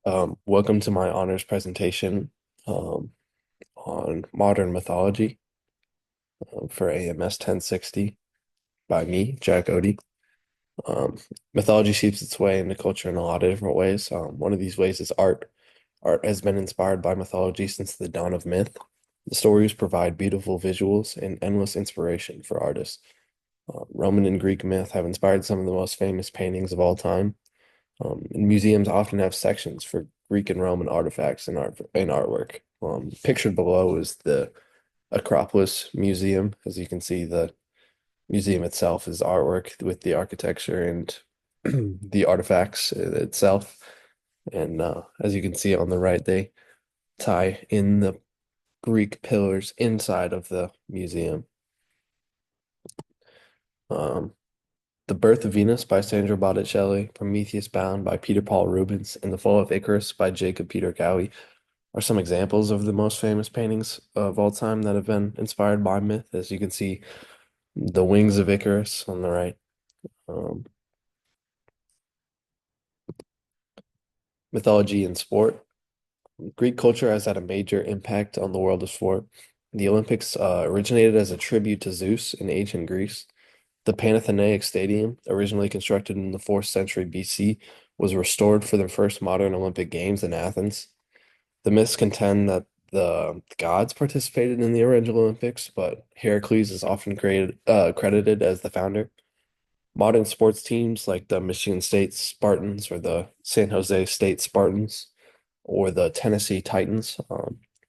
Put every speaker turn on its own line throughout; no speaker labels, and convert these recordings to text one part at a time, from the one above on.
Welcome to my honors presentation um, on modern mythology for AMS 1060 by me, Jack Odie. Um, Mythology seeps its way into culture in a lot of different ways. One of these ways is art. Art has been inspired by mythology since the dawn of myth. The stories provide beautiful visuals and endless inspiration for artists. Roman and Greek myth have inspired some of the most famous paintings of all time. And museums often have sections for Greek and Roman artifacts and artwork. Pictured below is the Acropolis Museum. As you can see, the museum itself is artwork with the architecture and the artifacts itself. And as you can see on the right, they tie in the Greek pillars inside of the museum. Um, The Birth of Venus by Sandra Botticelli, Prometheus Bound by Peter Paul Rubens, and The Fall of Icarus by Jacob Peter Cowie are some examples of the most famous paintings of all time that have been inspired by myth. As you can see, the wings of Icarus on the right. Um, Mythology and sport. Greek culture has had a major impact on the world of sport. The Olympics originated as a tribute to Zeus in ancient Greece. The Panathenaic Stadium, originally constructed in the 4th century BC, was restored for the first modern Olympic Games in Athens. The myths contend that the gods participated in the original Olympics, but Heracles is often credited as the founder. Modern sports teams like the Michigan State Spartans or the San Jose State Spartans or the Tennessee Titans,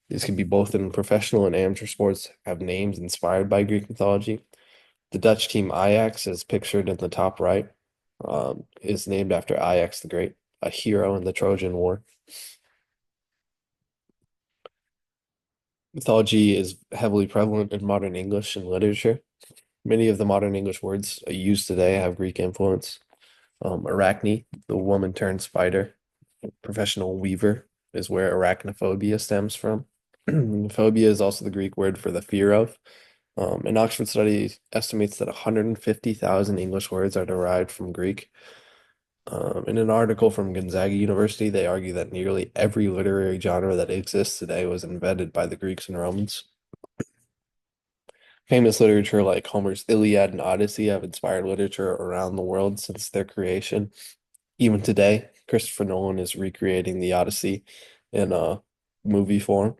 these can be both in professional and amateur sports, have names inspired by Greek mythology. The Dutch team Ajax, is pictured in the top right, is named after Ajax the Great, a hero in the Trojan War. Mythology is heavily prevalent in modern English and literature. Many of the modern English words used today have Greek influence. Arachne, the woman turned spider, professional weaver, is where arachnophobia stems from. Phobia is also the Greek word for the fear of. An Oxford study estimates that 150,000 English words are derived from Greek. In an article from Gonzaga University, they argue that nearly every literary genre that exists today was invented by the Greeks and Romans. Famous literature like Homer's Iliad and Odyssey have inspired literature around the world since their creation. Even today, Christopher Nolan is recreating the Odyssey in a movie form.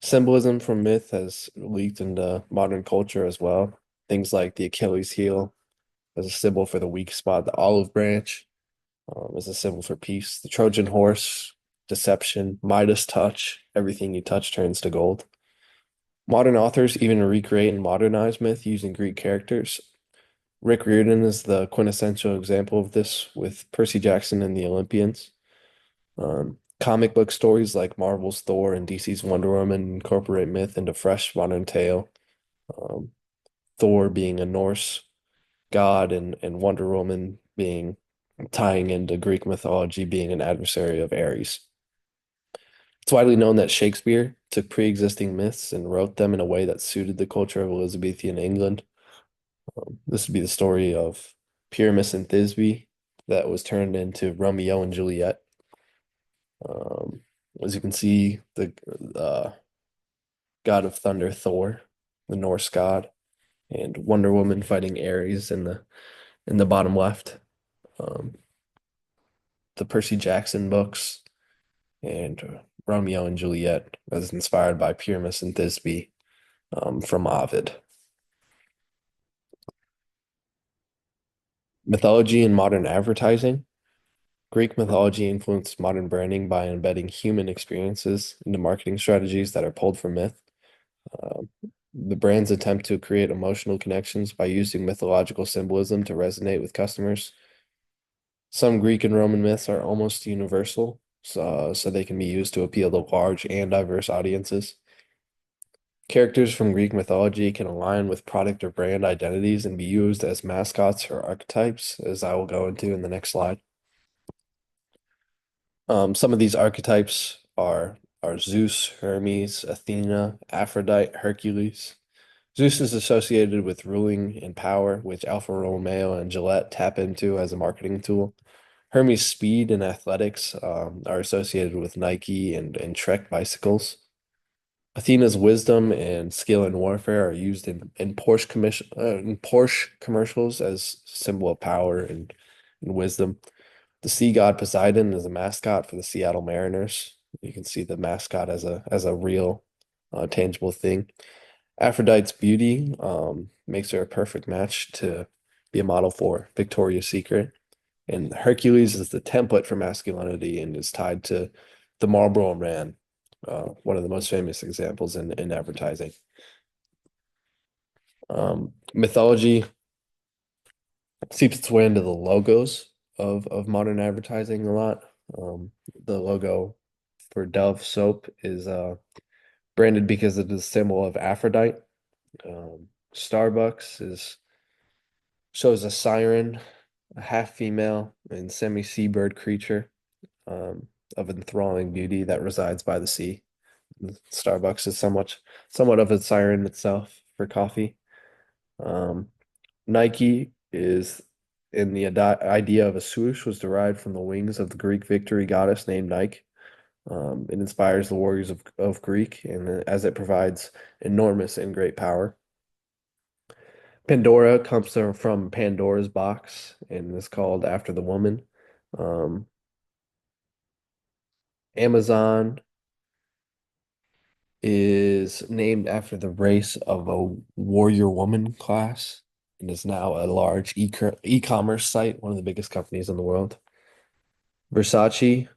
Symbolism from myth has leaked into modern culture as well. Things like the Achilles heel as a symbol for the weak spot, the olive branch as a symbol for peace, the Trojan horse, deception, Midas touch, everything you touch turns to gold. Modern authors even recreate and modernize myth using Greek characters. Rick Riordan is the quintessential example of this with Percy Jackson and the Olympians. Comic book stories like Marvel's Thor and DC's Wonder Woman incorporate myth into fresh modern tale. Um, Thor being a Norse god and Wonder Woman being tying into Greek mythology being an adversary of Ares. It's widely known that Shakespeare took pre-existing myths and wrote them in a way that suited the culture of Elizabethan England. This would be the story of Pyramus and Thisbe that was turned into Romeo and Juliet. Um, as you can see, the god of thunder, Thor, the Norse god, and Wonder Woman fighting Ares in the bottom left. Um, the Percy Jackson books and Romeo and Juliet was inspired by Pyramus and Thisbe from Ovid. Mythology and modern advertising. Greek mythology influenced modern branding by embedding human experiences into marketing strategies that are pulled from myth. Uh, the brands attempt to create emotional connections by using mythological symbolism to resonate with customers. Some Greek and Roman myths are almost universal, so they can be used to appeal to large and diverse audiences. Characters from Greek mythology can align with product or brand identities and be used as mascots or archetypes, as I will go into in the next slide. Some of these archetypes are Zeus, Hermes, Athena, Aphrodite, Hercules. Zeus is associated with ruling and power, which Alfa Romeo and Gillette tap into as a marketing tool. Hermes' speed and athletics are associated with Nike and Trek bicycles. Athena's wisdom and skill in warfare are used in Porsche commercials as symbol of power and wisdom. The sea god Poseidon is a mascot for the Seattle Mariners. You can see the mascot as a real, tangible thing. Aphrodite's beauty makes her a perfect match to be a model for Victoria's Secret. And Hercules is the template for masculinity and is tied to the Marlboro Man, one of the most famous examples in advertising. Mythology seeps its way into the logos of modern advertising a lot. The logo for Dove soap is branded because it is a symbol of Aphrodite. Starbucks is shows a siren, a half female and semi-seabird creature um, of enthralling beauty that resides by the sea. Starbucks is somewhat of a siren itself for coffee. Um, Nike is in the idea of a swoosh was derived from the wings of the Greek victory goddess named Nike. It inspires the warriors of Greek, and as it provides enormous and great power. Pandora comes from Pandora's box and is called after the woman. Um, Amazon is named after the race of a warrior woman class and is now a large e-commerce site, one of the biggest companies in the world. Versace,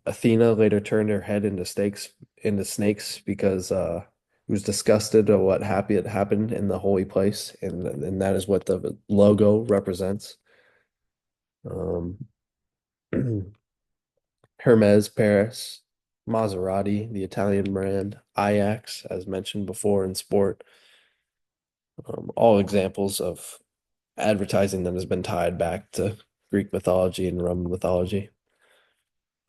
Athena later turned her head into snakes because he was disgusted at what had happened in the holy place, and that is what the logo represents. Um, Hermes, Paris, Maserati, the Italian brand, Ajax, as mentioned before in sport, all examples of advertising that has been tied back to Greek mythology and Roman mythology.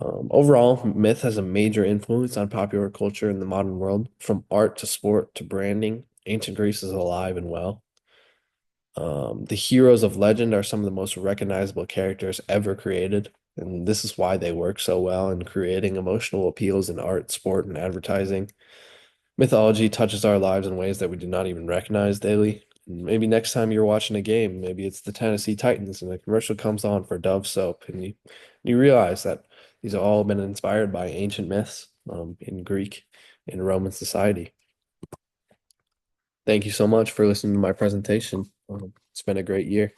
Overall, myth has a major influence on popular culture in the modern world, from art to sport to branding. Ancient Greece is alive and well. The heroes of legend are some of the most recognizable characters ever created, and this is why they work so well in creating emotional appeals in art, sport, and advertising. Mythology touches our lives in ways that we do not even recognize daily. Maybe next time you're watching a game, maybe it's the Tennessee Titans and the commercial comes on for Dove soap, and you realize that these have all been inspired by ancient myths in Greek and Roman society. Thank you so much for listening to my presentation. It's been a great year.